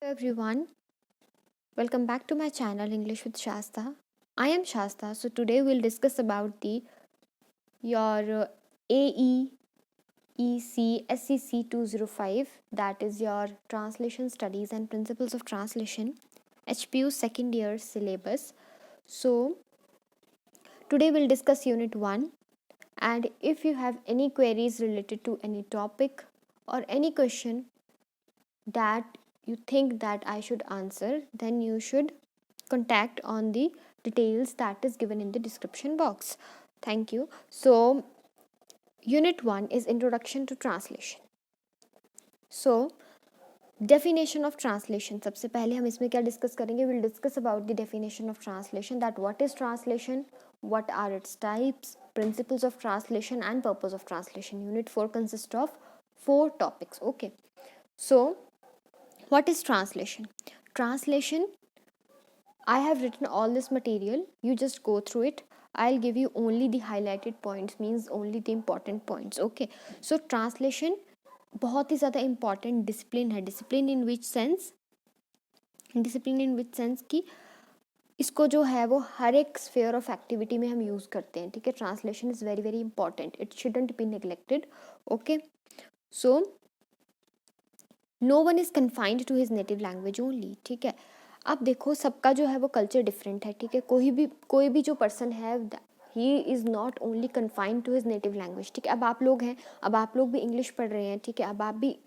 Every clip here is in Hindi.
everyone, welcome back to my channel English with Shasta. I am Shasta. So today we'll discuss about the your AE SCC 205, that is your Translation Studies and Principles of Translation HPU second year syllabus. So today we'll discuss unit 1, and if you have any queries related to any topic or any question that you think that I should answer, then you should contact on the details that is given in the description box. Thank you. So unit 1 is introduction to translation. So definition of translation, सबसे पहले हम इसमें क्या डिस्कस करेंगे? We'll discuss about the definition of translation, that what is translation, what are its types, principles of translation and purpose of translation. Unit 4 consists of 4 topics. Okay, so what is translation? Translation, I have written all this material, you just go through it. I'll give you only the highlighted points, means only the important points. Okay, so translation बहुत ही ज़्यादा important discipline है. Discipline in which sense? Discipline in which sense कि इसको जो है वो हर एक sphere of activity में हम यूज़ करते हैं. ठीक है, translation is very very important. It shouldn't be neglected. Okay, so no one is confined to his native language only. ठीक है, अब देखो सबका जो है वो कल्चर डिफरेंट है. ठीक है, कोई भी जो पर्सन है he is not only confined to his native language. ठीक है, अब आप लोग हैं, अब आप लोग भी इंग्लिश पढ़ रहे हैं. ठीक है,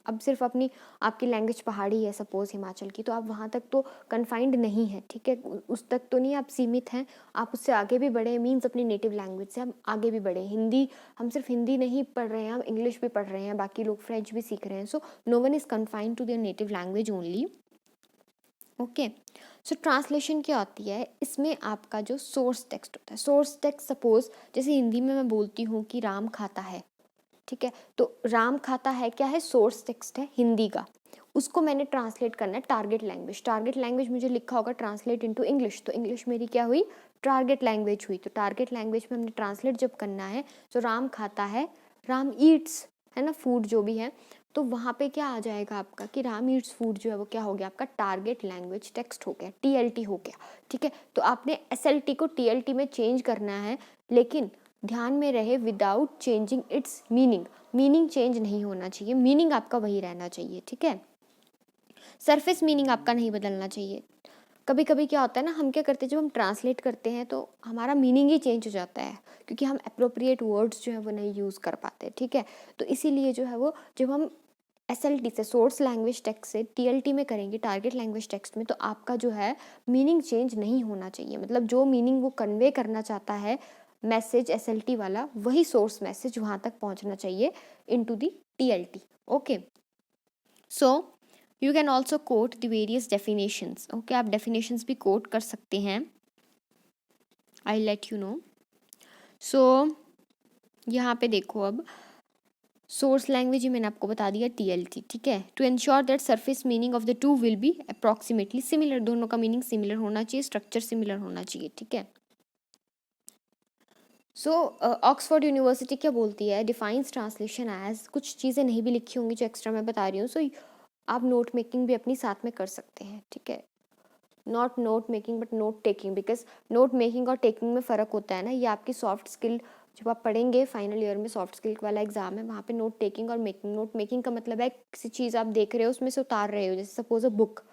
अब सिर्फ आपकी लैंग्वेज पहाड़ी है सपोज हिमाचल की, तो आप वहाँ तक तो कन्फाइंड नहीं है. ठीक है, उस तक तो नहीं आप सीमित हैं, आप उससे आगे भी बढ़े. मीन्स अपनी नेटिव लैंग्वेज से हम आगे भी बढ़े. हिंदी, हम सिर्फ हिंदी नहीं पढ़ रहे हैं, हम इंग्लिश भी पढ़ रहे हैं, बाकी लोग फ्रेंच भी सीख रहे हैं. So no one is confined to their native language only. Okay, so translation क्या होती है? इसमें आपका जो सोर्स टेक्स्ट होता है, सोर्स टेक्स्ट सपोज जैसे हिंदी में मैं बोलती हूँ कि राम खाता है. ठीक है, तो राम खाता है क्या है? सोर्स टेक्स्ट है हिंदी का. उसको मैंने ट्रांसलेट करना है टारगेट लैंग्वेज. टारगेट लैंग्वेज मुझे लिखा होगा ट्रांसलेट इनटू इंग्लिश, तो इंग्लिश मेरी क्या हुई? टारगेट लैंग्वेज हुई. तो टारगेट लैंग्वेज में हमने ट्रांसलेट जब करना है, तो राम खाता है, राम ईट्स है ना, फूड जो भी है, तो वहाँ पे क्या आ जाएगा आपका कि राम ईट्स फूड जो है वो क्या हो गया? आपका टारगेट लैंग्वेज टेक्स्ट हो गया, TLT हो गया. ठीक है, तो आपने SLT को TLT में चेंज करना है, लेकिन ध्यान में रहे without changing it's meaning. Meaning change नहीं होना चाहिए, मीनिंग आपका वही रहना चाहिए. ठीक है, सरफेस मीनिंग आपका नहीं बदलना चाहिए. कभी कभी क्या होता है ना, हम क्या करते हैं, जब हम ट्रांसलेट करते हैं तो हमारा मीनिंग ही चेंज हो जाता है, क्योंकि हम अप्रोप्रिएट वर्ड्स जो है वो नहीं यूज़ कर पाते. ठीक है, तो इसीलिए जो है वो जब हम SLT से, सोर्स लैंग्वेज टेक्स्ट से TLT में करेंगे, टारगेट लैंग्वेज टेक्स्ट में, तो आपका जो है मीनिंग चेंज नहीं होना चाहिए. मतलब जो मीनिंग वो कन्वे करना चाहता है मैसेज SLT वाला, वही सोर्स मैसेज वहाँ तक पहुँचना चाहिए into the TLT. Okay, so you can also quote the various definitions. Okay, आप डेफिनेशंस भी कोट कर सकते हैं, I let you know. So यहाँ पे देखो, अब सोर्स लैंग्वेज ही मैंने आपको बता दिया TLT. ठीक है, to ensure that surface meaning of the two will be approximately similar. दोनों का मीनिंग सिमिलर होना चाहिए, स्ट्रक्चर सिमिलर होना चाहिए. ठीक है, सो ऑक्सफोर्ड यूनिवर्सिटी क्या बोलती है? डिफाइंस ट्रांसलेशन एज, कुछ चीज़ें नहीं भी लिखी होंगी जो एक्स्ट्रा मैं बता रही हूँ, सो आप नोट मेकिंग भी अपनी साथ में कर सकते हैं. ठीक है, not note making but note taking, because note making और टेकिंग में फ़र्क होता है ना. ये आपकी सॉफ्ट स्किल, जब आप पढ़ेंगे फाइनल ईयर में सॉफ्ट स्किल वाला एग्जाम है, वहाँ पे नोट टेकिंग और मेकिंग. नोट मेकिंग का मतलब है किसी चीज़ आप देख रहे हो उसमें से उतार रहे हो, जैसे सपोज अ बुक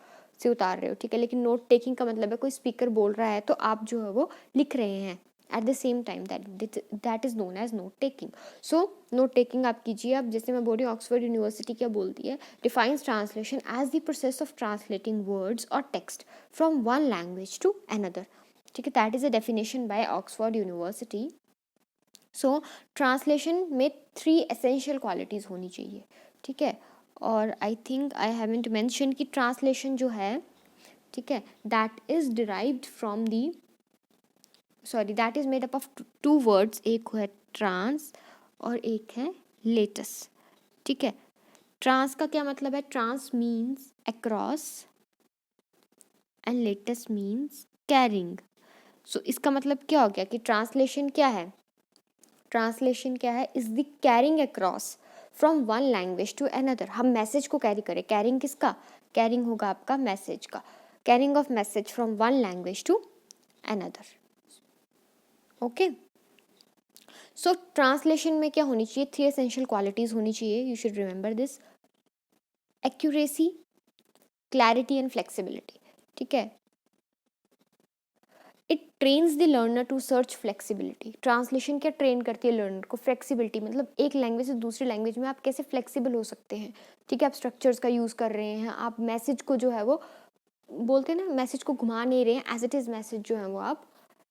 से उतार रहे हो. ठीक है, लेकिन नोट टेकिंग का मतलब है कोई स्पीकर बोल रहा है तो आप जो है वो लिख रहे हैं at the same time, that is known as note taking. So note taking आप कीजिए. अब जैसे मैं बोल रही हूँ, ऑक्सफोर्ड यूनिवर्सिटी क्या बोलती है? Defines translation as the process of translating words और text from one language to another. ठीक है, that is a definition by Oxford university. So translation में 3 एसेंशियल क्वालिटीज़ होनी चाहिए. ठीक है, और I think I haven't mention कि ट्रांसलेशन जो है, ठीक है, that is derived from the, sorry, that is made up of 2 words. एक है ट्रांस और एक है लेटस. ठीक है, ट्रांस का क्या मतलब है? Trans means across and latus means carrying. So इसका मतलब क्या हो गया कि ट्रांसलेशन क्या है? ट्रांसलेशन क्या है? Is the carrying across from one language to another. हम मैसेज को कैरी करें. कैरिंग किसका? कैरिंग होगा आपका मैसेज का, carrying of message from one language to another. Okay, so translation में क्या होनी चाहिए, 3 एसेंशियल क्वालिटीज होनी चाहिए, you should remember this, accuracy, clarity and flexibility. ठीक है, it trains the learner to search flexibility. Translation क्या ट्रेन करती है लर्नर को, फ्लेक्सिबिलिटी, मतलब एक लैंग्वेज से दूसरी लैंग्वेज में आप कैसे फ्लेक्सिबल हो सकते हैं। ठीक है, आप स्ट्रक्चर्स का यूज़ कर रहे हैं, आप मैसेज को जो है वो बोलते हैं ना, मैसेज को घुमा नहीं रहे हैं, एज इट इज़ मैसेज जो है वो आप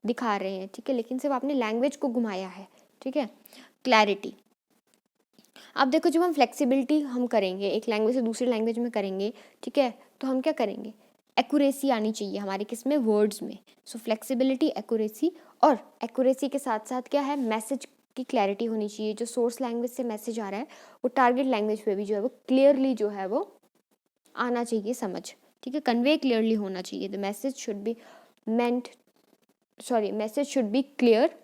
दिखा रहे हैं। ठीक है, लेकिन सिर्फ आपने लैंग्वेज को घुमाया है। ठीक है, क्लैरिटी, अब देखो जब हम फ्लेक्सिबिलिटी हम करेंगे एक लैंग्वेज से दूसरी लैंग्वेज में करेंगे, ठीक है, तो हम क्या करेंगे, एक्यूरेसी आनी चाहिए हमारे किस में, वर्ड्स में। सो फ्लेक्सिबिलिटी, एक्यूरेसी, और एक्यूरेसी के साथ साथ क्या है, मैसेज की क्लैरिटी होनी चाहिए। जो सोर्स लैंग्वेज से मैसेज आ रहा है वो टारगेट लैंग्वेज पे भी जो है वो क्लियरली जो है वो आना चाहिए समझ। ठीक है, कन्वे क्लियरली होना चाहिए, the message should be meant, sorry, message should be clear,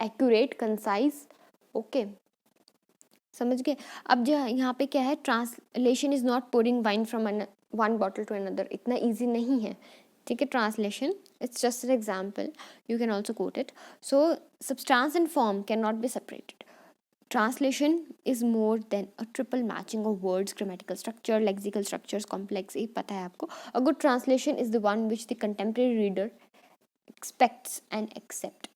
accurate, concise. Okay, समझ गए। अब जो यहाँ पे क्या है, translation is not pouring wine from one bottle to another, इतना ईजी नहीं है। ठीक है, translation it's just an example, you can also quote it. So substance and form can not be separated. Translation is more than a triple matching of words, grammatical structure, lexical structures, complex, ये पता है आपको। A good translation is the one which the contemporary reader expects and accept.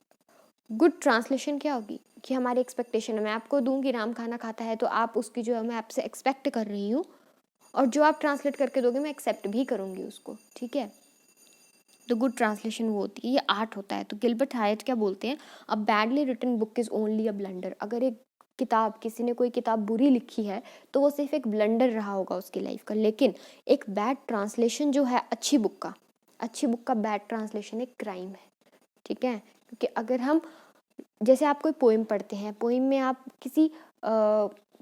Good translation क्या होगी कि हमारी एक्सपेक्टेशन है, मैं आपको दूंगी राम खाना खाता है तो आप उसकी जो है मैं आपसे एक्सपेक्ट कर रही हूँ, और जो आप ट्रांसलेट करके दोगे मैं एक्सेप्ट भी करूँगी उसको। ठीक है, तो गुड ट्रांसलेशन वो होती है, ये आर्ट होता है। तो गिलबर्ट हायट क्या बोलते हैं, a badly written book is only a blunder. अगर एक किताब, किसी ने कोई किताब बुरी लिखी है तो वो सिर्फ एक ब्लंडर रहा होगा उसकी लाइफ का, लेकिन एक बैड ट्रांसलेशन जो है अच्छी बुक का बैड ट्रांसलेशन एक क्राइम है। ठीक है, क्योंकि अगर हम, जैसे आप कोई पोइम पढ़ते हैं, पोइम में आप किसी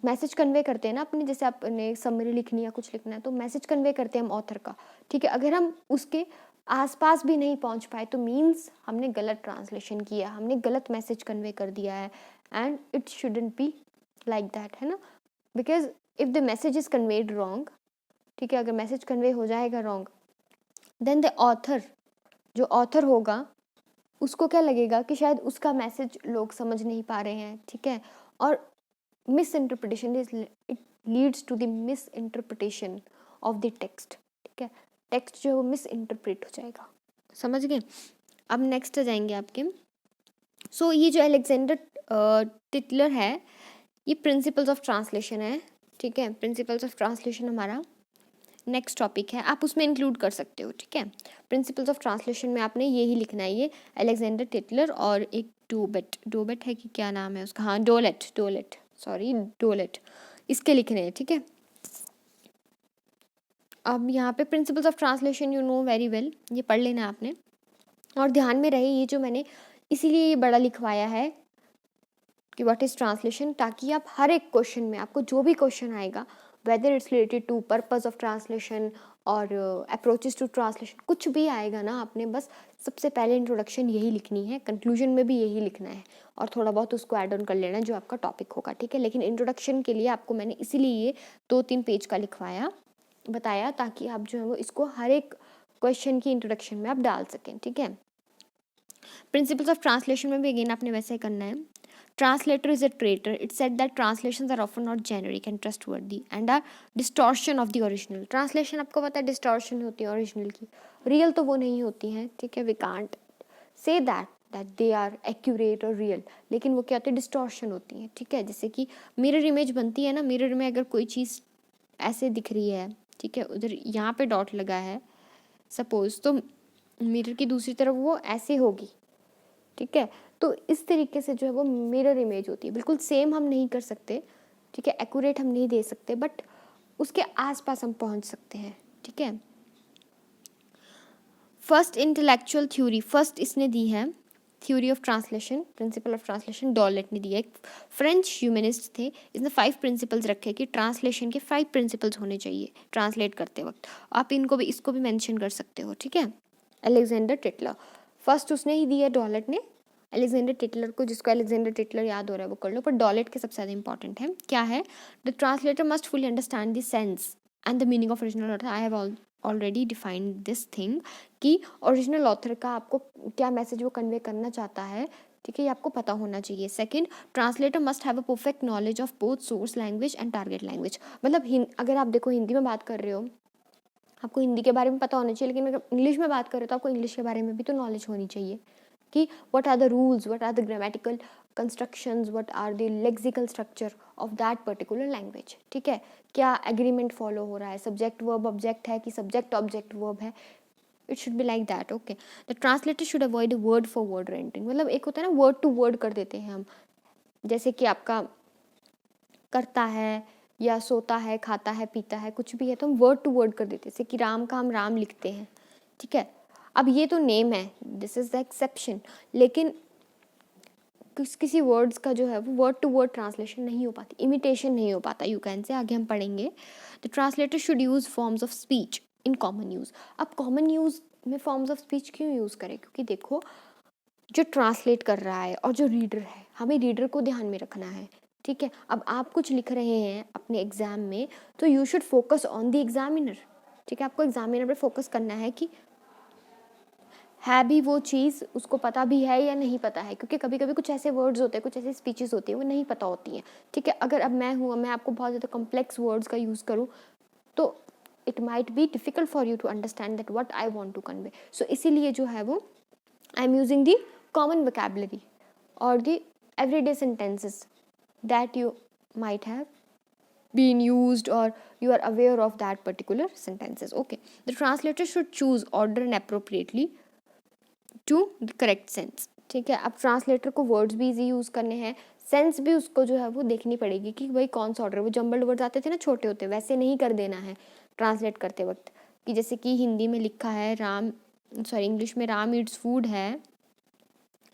मैसेज कन्वे करते हैं ना अपने, जैसे आपने समरी लिखनी या कुछ लिखना है तो मैसेज कन्वे करते हैं हम ऑथर का। ठीक है, अगर हम उसके आसपास भी नहीं पहुंच पाए तो मीन्स हमने गलत ट्रांसलेशन किया, हमने गलत मैसेज कन्वे कर दिया है, and it shouldn't be like that, है ना, because if the message is conveyed wrong, ठीक है, अगर मैसेज कन्वे हो जाएगा रॉन्ग, देन द ऑथर, जो ऑथर होगा उसको क्या लगेगा कि शायद उसका मैसेज लोग समझ नहीं पा रहे हैं। ठीक है, और misinterpretation is, it leads to the misinterpretation of the text. ठीक है, टेक्स्ट जो है वो मिस इंटरप्रेट हो जाएगा, समझ गए। अब नेक्स्ट आ जाएंगे आपके, सो ये जो अलेक्जेंडर टिटलर है ये प्रिंसिपल्स ऑफ ट्रांसलेशन है। ठीक है, प्रिंसिपल्स ऑफ ट्रांसलेशन हमारा नेक्स्ट टॉपिक है, आप उसमें इंक्लूड कर सकते हो। ठीक है, प्रिंसिपल्स ऑफ ट्रांसलेशन में आपने यही लिखना है, ये अलेक्जेंडर टिटलर और एक डोबेट है कि क्या नाम है उसका, हाँ डोलेट, इसके लिखने हैं। ठीक है, अब यहाँ पे principles of translation you know very well, ये पढ़ लेना आपने, और ध्यान में रहे ये जो मैंने इसीलिए ये बड़ा लिखवाया है कि व्हाट इज़ ट्रांसलेशन, ताकि आप हर एक क्वेश्चन में, आपको जो भी क्वेश्चन आएगा, whether it's related to purpose of translation और अप्रोचेस टू ट्रांसलेशन, कुछ भी आएगा ना, आपने बस सबसे पहले इंट्रोडक्शन यही लिखनी है, कंक्लूजन में भी यही लिखना है, और थोड़ा बहुत उसको ऐड ऑन कर लेना जो आपका टॉपिक होगा। ठीक है, लेकिन इंट्रोडक्शन के लिए आपको मैंने इसीलिए ये 2-3 पेज का बताया, ताकि आप जो है वो इसको हर एक क्वेश्चन की इंट्रोडक्शन में आप डाल सकें। ठीक है, प्रिंसिपल्स ऑफ ट्रांसलेशन में भी अगेन आपने वैसे ही करना है। Translator is a traitor. It said that translations are often not generic and trustworthy and are distortion of the original. Translation आपको पता है distortion होती है original की, real तो वो नहीं होती हैं। ठीक है, we can't say that they are accurate or real, लेकिन वो क्या होती है, distortion होती है। ठीक है, जैसे कि mirror image बनती है ना, mirror में अगर कोई चीज़ ऐसे दिख रही है, ठीक है, उधर यहाँ पे डॉट लगा है सपोज, तो मिरर की दूसरी तरफ वो ऐसे होगी। ठीक है, तो इस तरीके से जो है वो मिरर इमेज होती है, बिल्कुल सेम हम नहीं कर सकते। ठीक है, एक्यूरेट हम नहीं दे सकते, बट उसके आसपास हम पहुंच सकते हैं। ठीक है, फर्स्ट इंटेलेक्चुअल थ्योरी, फर्स्ट इसने दी है theory of translation, principle of translation Dolet ने दिया, एक फ्रेंच ह्यूमनिस्ट थे, इसने 5 प्रिंसिपल्स रखे कि ट्रांसलेशन के 5 प्रिंसिपल्स होने चाहिए ट्रांसलेट करते वक्त, आप इसको भी मेंशन कर सकते हो। ठीक है, अलेक्जेंडर टिटलर फर्स्ट उसने ही दिया, डॉलेट ने। अलेक्जेंडर टिटलर को, जिसको अलेक्जेंडर टिटलर याद हो रहा है वो कर लो, पर डॉलेट के सबसे ज़्यादा इंपॉर्टेंट है। क्या है, the translator must fully understand the sense and the meaning of original author, I have already defined this thing कि ओरिजिनल ऑथर का आपको क्या मैसेज वो कन्वे करना चाहता है, ठीक है, ये आपको पता होना चाहिए. Second, translator must have a perfect knowledge of both source language and target language. मतलब अगर आप देखो हिंदी में बात कर रहे हो, आपको हिंदी के बारे में पता होना चाहिए, लेकिन अगर इंग्लिश में बात करें तो आपको इंग्लिश के बारे में भी तो नॉलेज होनी चाहिए कि what are the rules, what are the grammatical constructions, what are the lexical structure of that particular language. ठीक है, क्या एग्रीमेंट फॉलो हो रहा है, सब्जेक्ट वर्ब ऑब्जेक्ट है कि सब्जेक्ट ऑब्जेक्ट वर्ब है. It should be like that. Okay, the translator should avoid word for word rendering. मतलब एक होता है ना वर्ड टू वर्ड कर देते हैं हम, जैसे कि आपका करता है या सोता है, खाता है, पीता है, कुछ भी है तो हम वर्ड टू वर्ड कर देते हैं. जैसे कि राम का हम राम लिखते हैं. ठीक है, अब ये तो नेम है, दिस इज द एक्सेप्शन, लेकिन किसी वर्ड्स का जो है वो वर्ड टू वर्ड ट्रांसलेशन नहीं हो पाती, इमिटेशन नहीं हो पाता, यू कैन से. आगे हम पढ़ेंगे. The translator should use forms of speech in common use. अब कॉमन यूज में फॉर्म्स ऑफ स्पीच क्यों यूज करें, क्योंकि देखो जो ट्रांसलेट कर रहा है और जो रीडर है, हमें रीडर को ध्यान में रखना है. ठीक है, अब आप कुछ लिख रहे हैं अपने एग्जाम में तो you should focus on the examiner. ठीक है, आपको एग्जामिनर पे फोकस करना है कि है भी वो चीज़ उसको पता भी है या नहीं पता है, क्योंकि कभी कभी कुछ ऐसे वर्ड्स होते हैं, कुछ ऐसी स्पीचेस होती हैं वो नहीं पता होती हैं. ठीक है, अगर अब मैं आपको बहुत ज़्यादा कॉम्प्लेक्स वर्ड्स का यूज़ करूँ तो it might be difficult for you to understand that what I want to convey. So इसीलिए जो है वो I am using the common vocabulary और the everyday sentences that you might have been used or you are aware of that particular sentences. Okay, the translator should choose order and appropriately to the correct sense. ठीक है, अब ट्रांसलेटर को वर्ड्स भी इजी यूज़ करने हैं, सेंस भी उसको जो है वो देखनी पड़ेगी कि भाई कौन सा ऑर्डर. वो जंबल्ड वर्ड्स आते थे ना छोटे होते, वैसे नहीं कर देना है ट्रांसलेट करते वक्त, कि जैसे कि हिंदी में लिखा है राम, सॉरी इंग्लिश में राम ईट्स फूड है,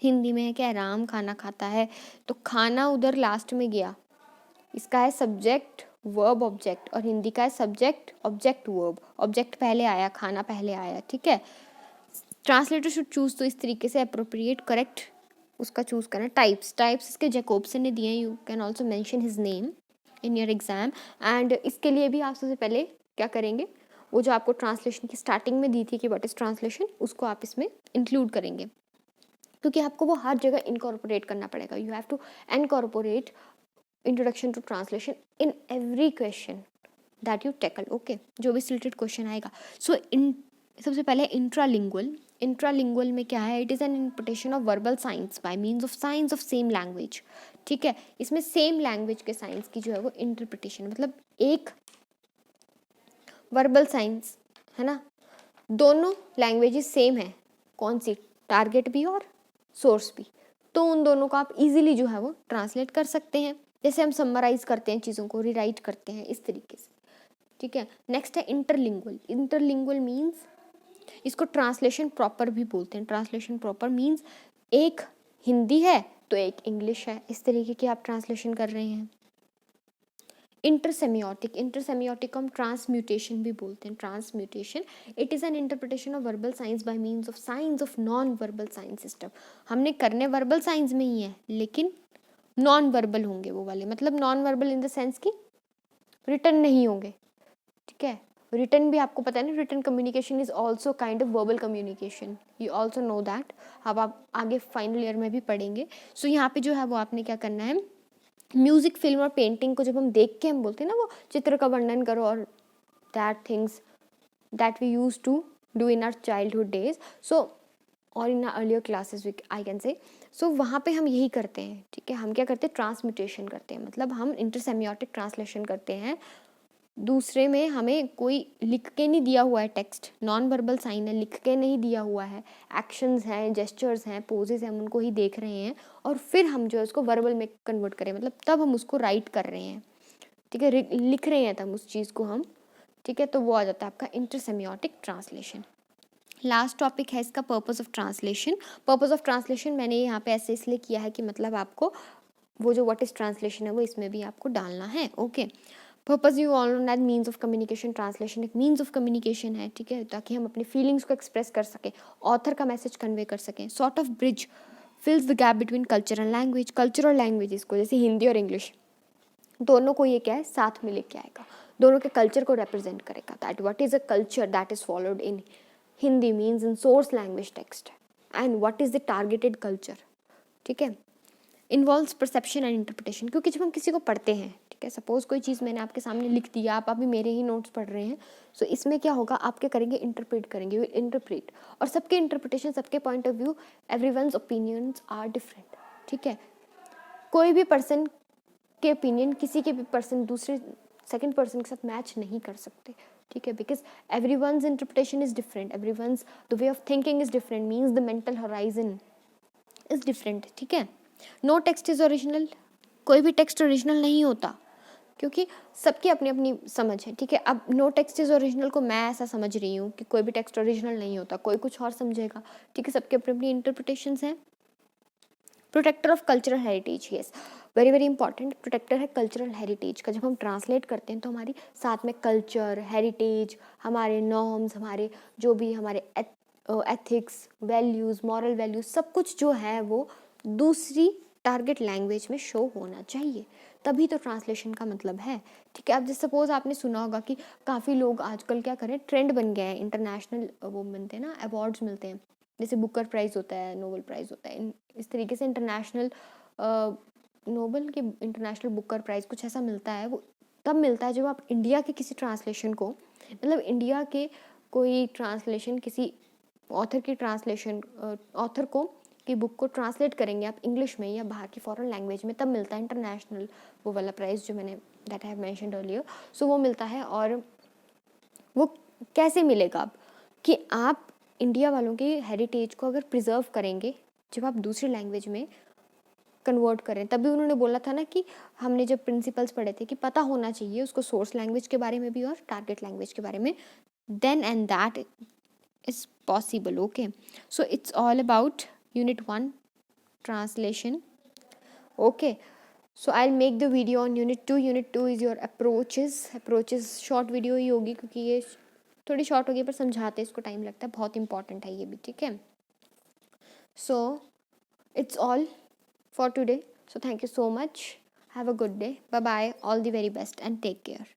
हिंदी में है क्या, राम खाना खाता है, तो खाना उधर लास्ट में गया, इसका है सब्जेक्ट वर्ब ऑब्जेक्ट, और हिंदी का है सब्जेक्ट ऑब्जेक्ट वर्ब, ऑब्जेक्ट पहले आया, खाना पहले आया. ठीक है, ट्रांसलेटर शुड चूज, तो इस तरीके से अप्रोप्रिएट करेक्ट उसका चूज करना. टाइप्स इसके जैकोब्सन ने दिए, you can also mention his name in your exam. And इसके लिए भी आप सबसे पहले क्या करेंगे, वो जो आपको ट्रांसलेशन की स्टार्टिंग में दी थी कि व्हाट इज ट्रांसलेशन, उसको आप इसमें इंक्लूड करेंगे, क्योंकि आपको वो हर जगह इनकॉर्पोरेट करना पड़ेगा. You have to incorporate introduction to translation in every question that you tackle. Okay, जो भी सिलेक्टेड क्वेश्चन आएगा. सो सबसे पहले इंट्रालिंगुअल में क्या है, it is an interpretation of verbal science by means of science of same language. ठीक है, इसमें सेम लैंग्वेज के साइंस की जो है वो इंटरप्रिटेशन, मतलब एक वर्बल साइंस है ना, दोनों लैंग्वेजेस सेम है, कौन सी, टारगेट भी और सोर्स भी, तो उन दोनों को आप इजीली जो है वो ट्रांसलेट कर सकते हैं. जैसे हम समराइज करते हैं चीज़ों को, रिराइट करते हैं, इस तरीके से. ठीक है, नेक्स्ट है इंटरलिंगुअल मीन्स, इसको ट्रांसलेशन प्रॉपर भी बोलते हैं. ट्रांसलेशन प्रॉपर मीन्स एक हिंदी है तो एक इंग्लिश है, इस तरीके की आप ट्रांसलेशन कर रहे हैं. इंटरसेमियोटिक हम ट्रांसम्यूटेशन भी बोलते हैं. Transmutation it is an interpretation of verbal science by means of non verbal science system. हमने करने वर्बल साइंस में ही है, लेकिन नॉन वर्बल होंगे वो वाले, मतलब non verbal in the sense कि रिटन नहीं होंगे. ठीक है, रिटन भी आपको पता है ना, written communication is also kind of verbal communication, you also know that. अब आप आगे फाइनल ईयर में भी पढ़ेंगे. सो यहाँ पे जो है वो आपने क्या करना है, म्यूजिक, फिल्म और पेंटिंग को जब हम देख के हम बोलते हैं ना वो चित्र का वर्णन करो, और that things that we use to do in our childhood days, so और in earlier classes I can say. So वहाँ पे हम यही करते हैं. ठीक है, हम क्या करते हैं, ट्रांसम्यूटेशन करते हैं, मतलब हम इंटरसेमियोटिक ट्रांसलेशन करते हैं. दूसरे में हमें कोई लिख के नहीं दिया हुआ है टेक्स्ट, नॉन वर्बल साइन है, लिख के नहीं दिया हुआ है, एक्शंस हैं, जेस्चर्स हैं, पोजेस हैं, हम उनको ही देख रहे हैं, और फिर हम जो है उसको वर्बल में कन्वर्ट करें, मतलब तब हम उसको राइट कर रहे हैं. ठीक है, लिख रहे हैं तब उस चीज़ को हम. ठीक है, तो वो आ जाता है आपका इंटरसेमियोटिक ट्रांसलेशन. लास्ट टॉपिक है इसका purpose of translation. Purpose of translation मैंने यहाँ पे ऐसे इसलिए किया है कि मतलब आपको वो जो व्हाट इज ट्रांसलेशन है वो इसमें भी आपको डालना है. Okay, purpose you all know that means of communication. Translation एक मीन्स ऑफ कम्युनिकेशन है. ठीक है, ताकि हम अपनी फीलिंग्स को एक्सप्रेस कर सकें, ऑथर का मैसेज कन्वे कर सकें. Sort of bridge फिल्स the gap between culture and language. Culture और लैंग्वेज को, जैसे हिंदी और इंग्लिश, दोनों को ये क्या है, साथ में लेके आएगा. दोनों के कल्चर को रिप्रेजेंट करेगा. That what is a culture that is followed in Hindi means in source language text and what is the targeted culture. ठीक है. Involves perception and interpretation. क्योंकि जब हम किसी को पढ़ते हैं, ठीक है, सपोज कोई चीज़ मैंने आपके सामने लिख दिया, आप अभी मेरे ही नोट्स पढ़ रहे हैं, सो इसमें क्या होगा, आप क्या करेंगे, इंटरप्रेट करेंगे, इंटरप्रेट. और सबके इंटरप्रिटेशन, सबके point of view, everyone's opinions are different. ठीक है. कोई भी पर्सन के ओपिनियन किसी के भी पर्सन दूसरे सेकंड पर्सन के साथ मैच नहीं कर सकते. ठीक है. Because everyone's interpretation is different, everyone's the way of thinking is different, means the mental horizon is different. ठीक है. No text is original. कोई भी टेक्स्ट ओरिजिनल नहीं होता, क्योंकि सबकी अपनी अपनी समझ है. ठीक है. अब नो टेक्स्ट इज ओरिजिनल को मैं ऐसा समझ रही हूँ कि कोई भी टेक्स्ट ओरिजिनल नहीं होता, कोई कुछ और समझेगा. ठीक है. सबके अपनी अपनी इंटरप्रिटेशंस हैं. Protector of cultural heritage. Yes, very very important. Protector है कल्चरल हेरिटेज का. जब हम ट्रांसलेट करते हैं तो हमारी साथ में कल्चर, हेरिटेज, हमारे नॉर्म्स, हमारे जो भी हमारे एथिक्स, वैल्यूज़, मॉरल वैल्यूज़, सब कुछ जो है वो दूसरी टारगेट लैंग्वेज में शो होना चाहिए. तभी तो ट्रांसलेशन का मतलब है. ठीक है. अब जैसे सपोज आपने सुना होगा कि काफ़ी लोग आजकल क्या करें, ट्रेंड बन गया है, इंटरनेशनल वो मिलते हैं ना, अवार्ड्स मिलते हैं, जैसे बुकर प्राइज़ होता है, नोबेल प्राइज़ होता है, इस तरीके से इंटरनेशनल नोबेल के इंटरनेशनल बुकर प्राइज़ कुछ ऐसा मिलता है. वो तब मिलता है जब आप इंडिया के किसी ट्रांसलेशन को, मतलब इंडिया के कोई ट्रांसलेशन, किसी ऑथर की ट्रांसलेशन, ऑथर को की बुक को ट्रांसलेट करेंगे आप इंग्लिश में या बाहर की फॉरेन लैंग्वेज में, तब मिलता है इंटरनेशनल वो वाला प्राइज़ जो मैंने that I have mentioned earlier. So वो मिलता है. और वो कैसे मिलेगा अब, कि आप इंडिया वालों की हेरिटेज को अगर प्रिजर्व करेंगे, जब आप दूसरी लैंग्वेज में कन्वर्ट करें. तभी उन्होंने बोला था ना कि हमने जब प्रिंसिपल्स पढ़े थे कि पता होना चाहिए उसको सोर्स लैंग्वेज के बारे में भी और टारगेट लैंग्वेज के बारे में. Then and that is possible. Okay, so it's all about unit 1 translation. Okay, so I'll make the video on unit 2. Unit 2 is your approaches short video ही होगी, क्योंकि ये थोड़ी शॉर्ट होगी पर समझाते इसको टाइम लगता है, बहुत इंपॉर्टेंट है ये भी. ठीक है. so it's all for today. so thank you so much. have a good day. bye bye. all the very best and take care.